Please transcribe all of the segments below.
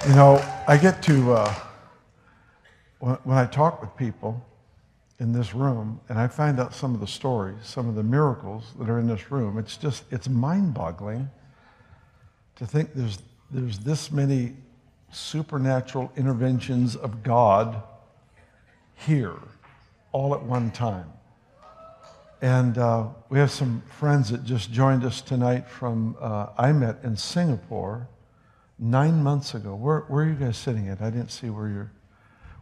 You know, I get to, when I talk with people in this room, and I find out some of the stories, some of the miracles that are in this room, it's mind-boggling to think there's this many supernatural interventions of God here, all at one time. And we have some friends that just joined us tonight from, I met in Singapore 9 months ago. Where are you guys sitting at? I didn't see where you're.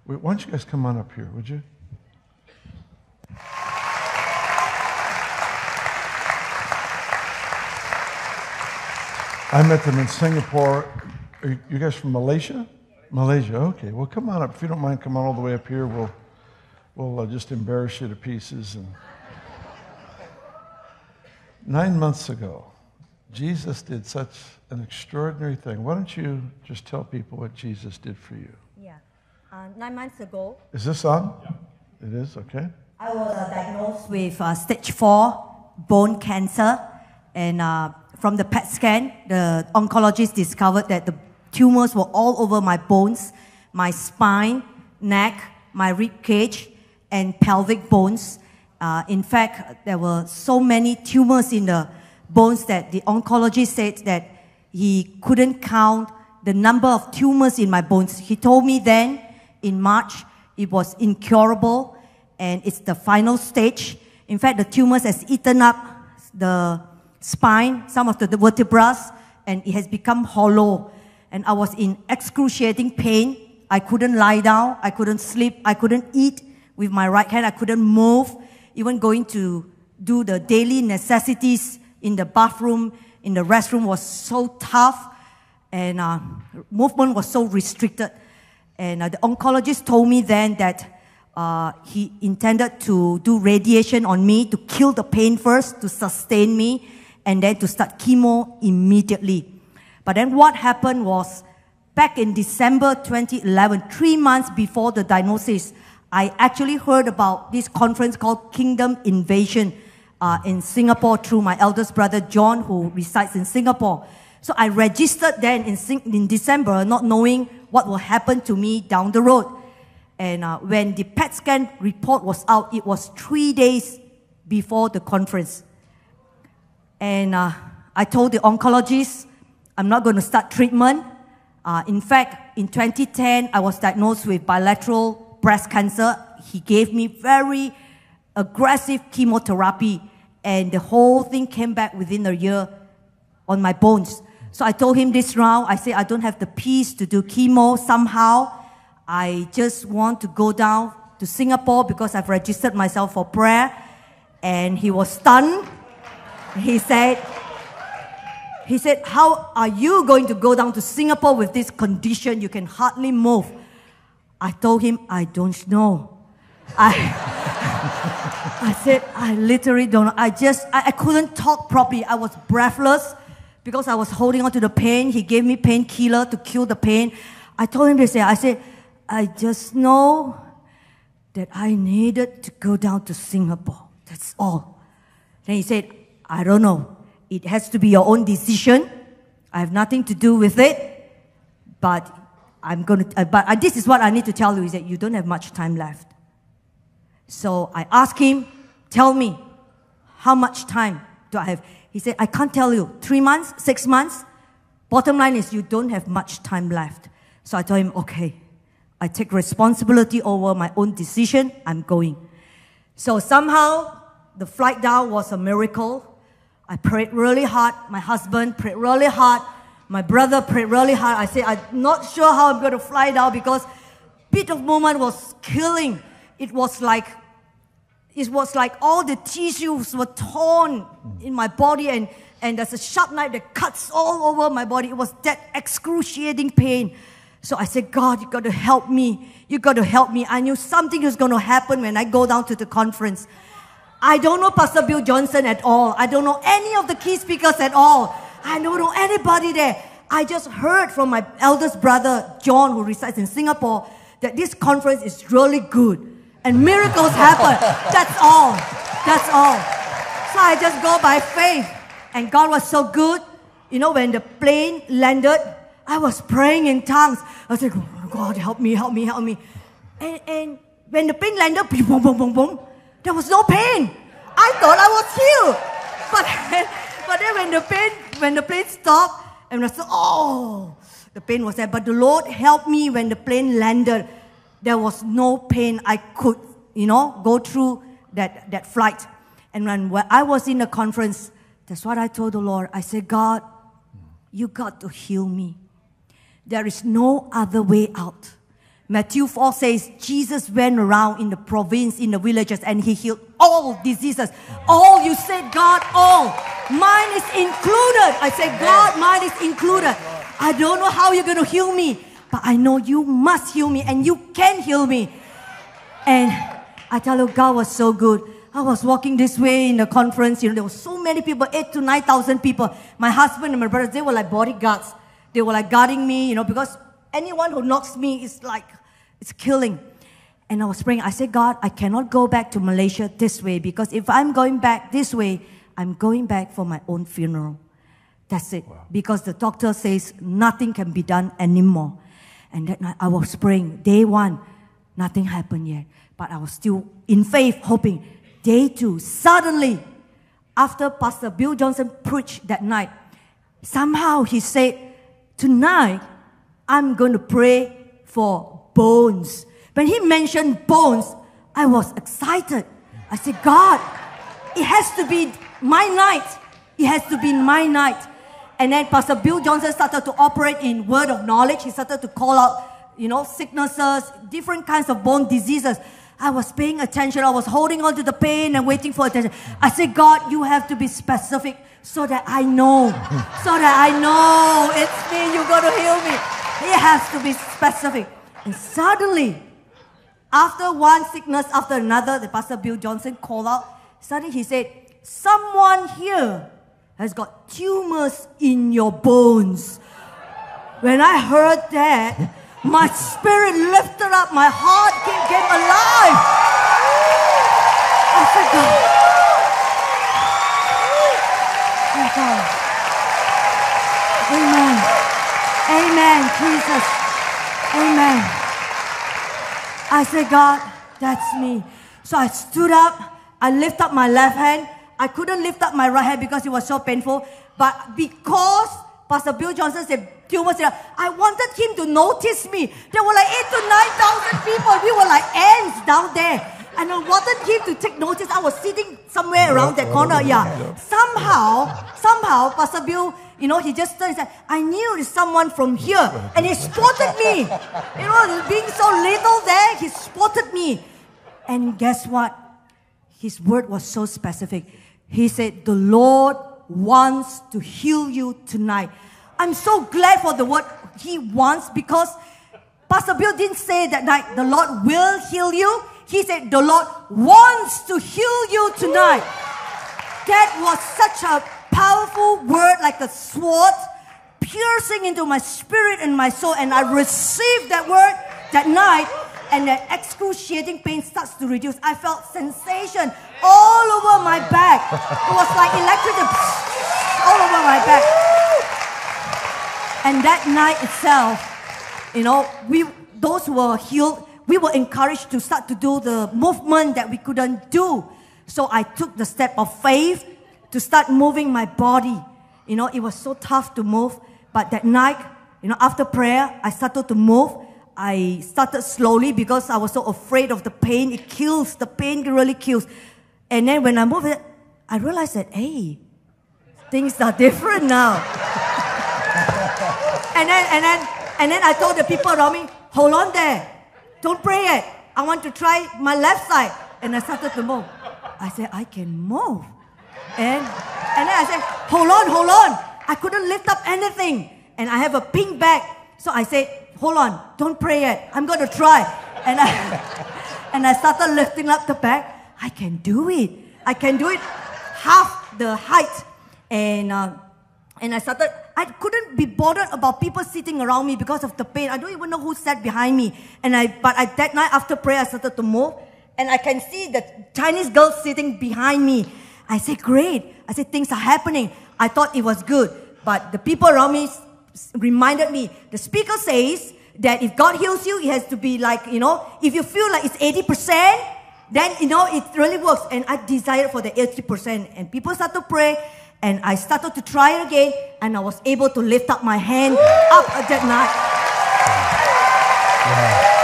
Why don't you guys come on up here, would you? I met them in Singapore. Are you guys from Malaysia? Malaysia, okay. Well, come on up. If you don't mind, come on all the way up here. We'll just embarrass you to pieces. And 9 months ago, Jesus did such an extraordinary thing. Why don't you just tell people what Jesus did for you? Yeah. 9 months ago. Is this on? Yeah. It is, okay. I was diagnosed with stage 4 bone cancer. And from the PET scan, the oncologist discovered that the tumors were all over my bones, my spine, neck, my rib cage, and pelvic bones. In fact, there were so many tumors in the bones that the oncologist said that he couldn't count the number of tumors in my bones. He told me then, in March, it was incurable and it's the final stage. In fact, the tumors has eaten up the spine, some of the vertebrae, and it has become hollow. And I was in excruciating pain. I couldn't lie down, I couldn't sleep, I couldn't eat with my right hand, I couldn't move. Even going to do the daily necessities in the bathroom, in the restroom was so tough, and movement was so restricted. And the oncologist told me then that he intended to do radiation on me to kill the pain first, to sustain me, and then to start chemo immediately. But then what happened was, back in December 2011, 3 months before the diagnosis, I actually heard about this conference called Kingdom Invasion in Singapore through my eldest brother John, who resides in Singapore. So I registered then in December, not knowing what will happen to me down the road. And when the PET scan report was out, it was 3 days before the conference. And I told the oncologist, I'm not going to start treatment. In fact, in 2010, I was diagnosed with bilateral breast cancer. He gave me very aggressive chemotherapy, and the whole thing came back within a year on my bones. So I told him this round, I said, I don't have the peace to do chemo somehow. I just want to go down to Singapore because I've registered myself for prayer. And he was stunned. He said, how are you going to go down to Singapore with this condition? You can hardly move. I told him, I don't know. I said, I literally don't know. I couldn't talk properly. I was breathless because I was holding on to the pain. He gave me painkiller to kill the pain. I told him this, I said, I just know that I needed to go down to Singapore. That's all. Then he said, I don't know. It has to be your own decision. I have nothing to do with it. But this is what I need to tell you, is that you don't have much time left. So I asked him, tell me, how much time do I have? He said, I can't tell you. 3 months, 6 months? Bottom line is you don't have much time left. So I told him, okay, I take responsibility over my own decision. I'm going. So somehow, the flight down was a miracle. I prayed really hard. My husband prayed really hard. My brother prayed really hard. I said, I'm not sure how I'm going to fly down because bit of movement was killing. It was like all the tissues were torn in my body, and there's a sharp knife that cuts all over my body. It was that excruciating pain. So I said, God, you got to help me. You got to help me. I knew something was going to happen when I go down to the conference. I don't know Pastor Bill Johnson at all. I don't know any of the key speakers at all. I don't know anybody there. I just heard from my eldest brother, John, who resides in Singapore, that this conference is really good. And miracles happen. That's all. That's all. So I just go by faith. And God was so good. You know, when the plane landed, I was praying in tongues. I said, oh, God, help me, help me, help me. And when the plane landed, boom, boom, boom, boom, there was no pain. I thought I was healed. But then when the plane stopped, and I said, oh, the pain was there. But the Lord helped me when the plane landed. There was no pain. I could, go through that flight. And when I was in the conference, that's what I told the Lord. I said, God, you got to heal me. There is no other way out. Matthew 4 says, Jesus went around in the province, in the villages, and he healed all diseases. All, you said, God, all. Mine is included. I said, God, mine is included. I don't know how you're going to heal me, but I know you must heal me, and you can heal me. And I tell you, God was so good. I was walking this way in the conference. There were so many people, 8,000 to 9,000 people. My husband and my brothers, they were like bodyguards. They were like guarding me, because anyone who knocks me is like, it's killing. And I was praying. I said, God, I cannot go back to Malaysia this way, because if I'm going back this way, I'm going back for my own funeral. That's it. Wow. Because the doctor says nothing can be done anymore. And that night I was praying. Day 1, nothing happened yet. But I was still in faith, hoping. Day 2, suddenly, after Pastor Bill Johnson preached that night, somehow he said, tonight, I'm going to pray for bones. When he mentioned bones, I was excited. I said, God, it has to be my night. It has to be my night. And then Pastor Bill Johnson started to operate in word of knowledge. He started to call out, sicknesses, different kinds of bone diseases. I was paying attention. I was holding on to the pain and waiting for attention. I said, God, you have to be specific so that I know. So that I know it's me. You're going to heal me. It has to be specific. And suddenly, after one sickness after another, the Pastor Bill Johnson called out. Suddenly he said, someone here has got tumors in your bones. When I heard that, my spirit lifted up, my heart came alive. I said, God. Oh God. Amen. Amen, Jesus. Amen. I said, God, that's me. So I stood up. I lifted up my left hand. I couldn't lift up my right hand because it was so painful. But because Pastor Bill Johnson said, tumors here, I wanted him to notice me. There were like 8,000 to 9,000 people. We were like ants down there. And I wanted him to take notice. I was sitting somewhere around that corner. Yeah. Somehow, Pastor Bill, he just turned and said, I knew it's someone from here. And he spotted me. Being so little there, he spotted me. And guess what? His word was so specific. He said, the Lord wants to heal you tonight. I'm so glad for the word he wants, because Pastor Bill didn't say that night, the Lord will heal you. He said, the Lord wants to heal you tonight. That was such a powerful word, like a sword, piercing into my spirit and my soul. And I received that word that night, and that excruciating pain starts to reduce. I felt sensation all over my back. It was like electricity all over my back. And that night itself, those who were healed, we were encouraged to start to do the movement that we couldn't do. So I took the step of faith to start moving my body. It was so tough to move. But that night, after prayer, I started to move. I started slowly because I was so afraid of the pain. It kills. The pain really kills. And then when I moved it, I realized that, hey, things are different now. and then I told the people around me, hold on there. Don't pray yet. I want to try my left side. And I started to move. I said, I can move. And then I said, hold on. I couldn't lift up anything. And I have a pink bag. So I said, hold on, don't pray yet. I'm going to try. And I started lifting up the bag. I can do it. I can do it half the height. And I couldn't be bothered about people sitting around me because of the pain. I don't even know who sat behind me. But that night after prayer, I started to move. And I can see the Chinese girl sitting behind me. I said, great. I said, things are happening. I thought it was good. But the people around me reminded me, the speaker says that if God heals you, it has to be like, if you feel like it's 80%, then, it really works. And I desired for the 80%. And people started to pray, and I started to try it again, and I was able to lift up my hand up that night.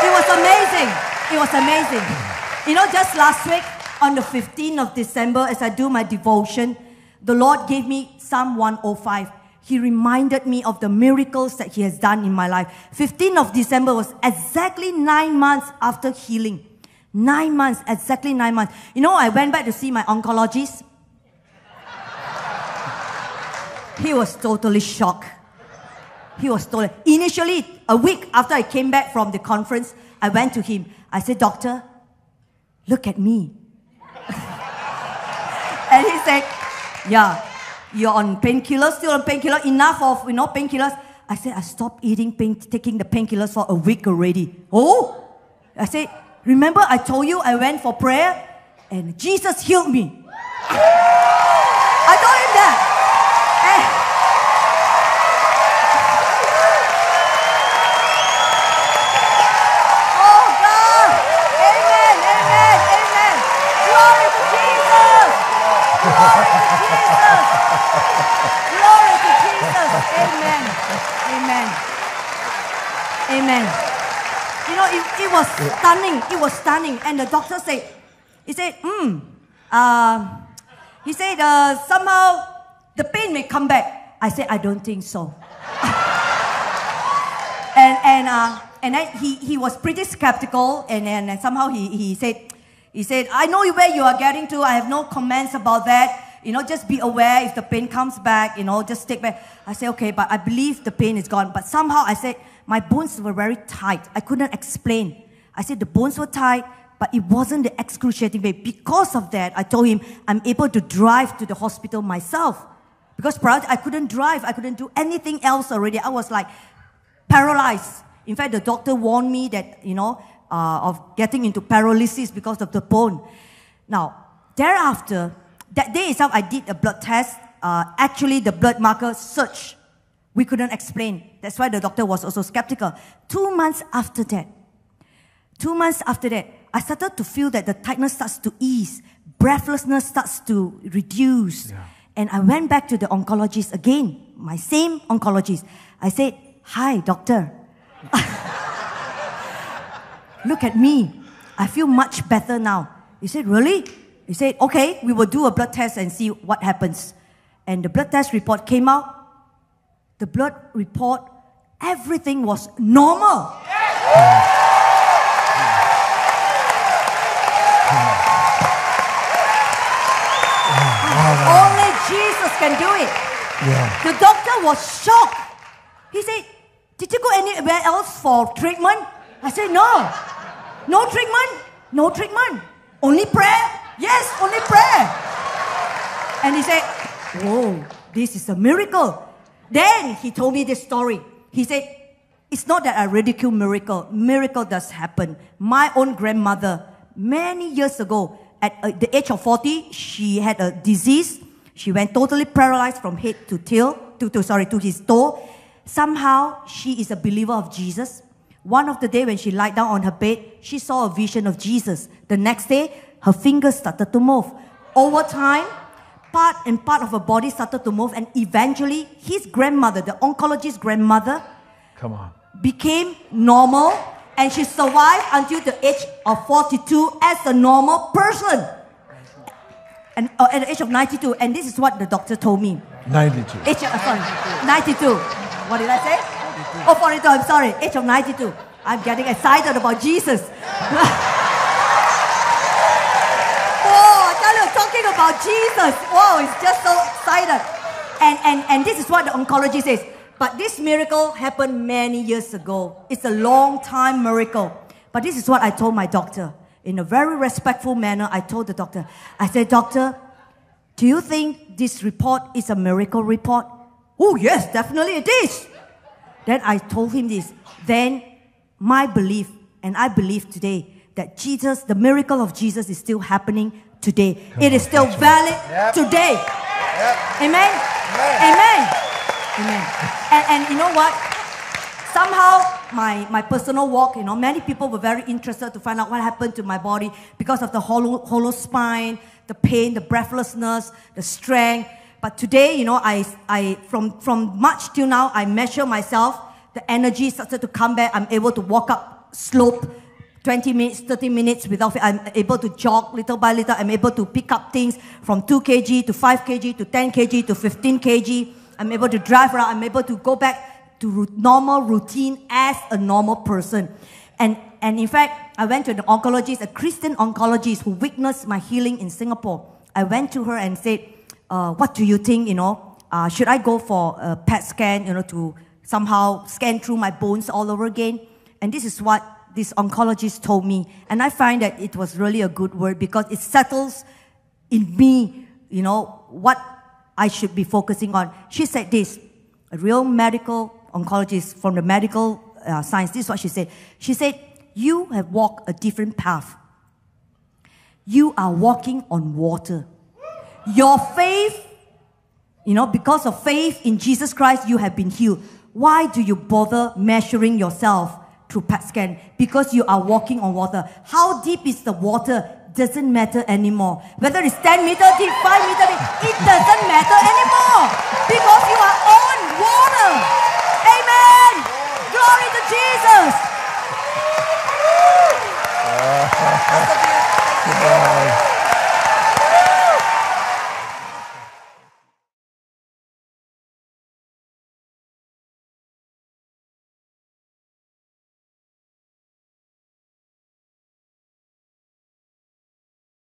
It was amazing. It was amazing. Just last week, on the 15th of December, as I do my devotion, the Lord gave me Psalm 105. He reminded me of the miracles that He has done in my life. 15th of December was exactly 9 months after healing. 9 months, exactly 9 months. I went back to see my oncologist. He was totally shocked. Initially, a week after I came back from the conference, I went to him. I said, "Doctor, look at me." And he said, "Yeah, you're on painkillers, still on painkillers, enough of, painkillers." I said, "I stopped taking the painkillers for a week already." "Oh?" I said, "Remember I told you I went for prayer and Jesus healed me." I told him that. Oh God! Amen, amen, amen. Glory to Jesus. Glory to Jesus. Glory to Jesus. Amen. Amen. Amen. It was stunning. It was stunning. And the doctor said, somehow the pain may come back. I said, "I don't think so." And then he was pretty skeptical. And then somehow he said, "I know where you are getting to. I have no comments about that. Just be aware if the pain comes back, just take back." I said, "Okay, but I believe the pain is gone." But somehow I said, my bones were very tight. I couldn't explain. I said the bones were tight, but it wasn't the excruciating pain. Because of that, I told him I'm able to drive to the hospital myself. Because prior I couldn't drive. I couldn't do anything else already. I was like paralyzed. In fact, the doctor warned me that, of getting into paralysis because of the bone. Now, thereafter, that day itself, I did a blood test. Actually, the blood marker search, we couldn't explain. That's why the doctor was also skeptical. 2 months after that, I started to feel that the tightness starts to ease. Breathlessness starts to reduce. Yeah. And I went back to the oncologist again, my same oncologist. I said, "Hi, doctor. Look at me. I feel much better now." He said, "Really?" He said, "Okay, we will do a blood test and see what happens." And the blood test report came out. The blood report, everything was normal. Only Jesus can do it. Yeah. The doctor was shocked. He said, "Did you go anywhere else for treatment?" I said, "No. No treatment? No treatment. Only prayer? Yes, only prayer." And he said, "Whoa, this is a miracle." Then he told me this story. He said, "It's not that I ridicule miracle. Miracle does happen. My own grandmother, many years ago, at the age of 40, she had a disease. She went totally paralyzed from head to tail, to his toe. Somehow, she is a believer of Jesus. One of the day when she lied down on her bed, she saw a vision of Jesus. The next day, her fingers started to move. Over time, part of her body started to move, and eventually, his grandmother, the oncologist's grandmother, became normal, and she survived until the age of 42 as a normal person. And at the age of 92, and this is what the doctor told me. 92. 92. What did I say? 42. Oh, 42, I'm sorry. Age of 92. I'm getting excited about Jesus. Talking about Jesus. Whoa, it's just so excited. And this is what the oncologist says. But this miracle happened many years ago. It's a long time miracle. But this is what I told my doctor. In a very respectful manner, I told the doctor. I said, "Doctor, do you think this report is a miracle report?" "Oh, yes, definitely it is." Then I told him this. Then my belief, and I believe today, that Jesus, the miracle of Jesus is still happening today. It is still valid today. Amen? Amen. Amen. And you know what? Somehow, my personal walk, many people were very interested to find out what happened to my body because of the hollow spine, the pain, the breathlessness, the strength. But today, from March till now, I measure myself. The energy started to come back. I'm able to walk up slope 20 minutes, 30 minutes without. I'm able to jog little by little. I'm able to pick up things from 2 kg to 5 kg to 10 kg to 15 kg. I'm able to drive around. I'm able to go back to normal routine as a normal person. And in fact, I went to an oncologist, a Christian oncologist who witnessed my healing in Singapore. I went to her and said, what do you think, should I go for a PET scan, to somehow scan through my bones all over again? And this is what this oncologist told me. And I find that it was really a good word because it settles in me, what I should be focusing on. She said this, a real medical oncologist from the medical science, this is what she said. She said, you have walked a different path. You are walking on water. Your faith, because of faith in Jesus Christ, you have been healed. Why do you bother measuring yourself through PET scan? Because you are walking on water. How deep is the water doesn't matter anymore. Whether it's 10 meter deep, 5 meter deep, it doesn't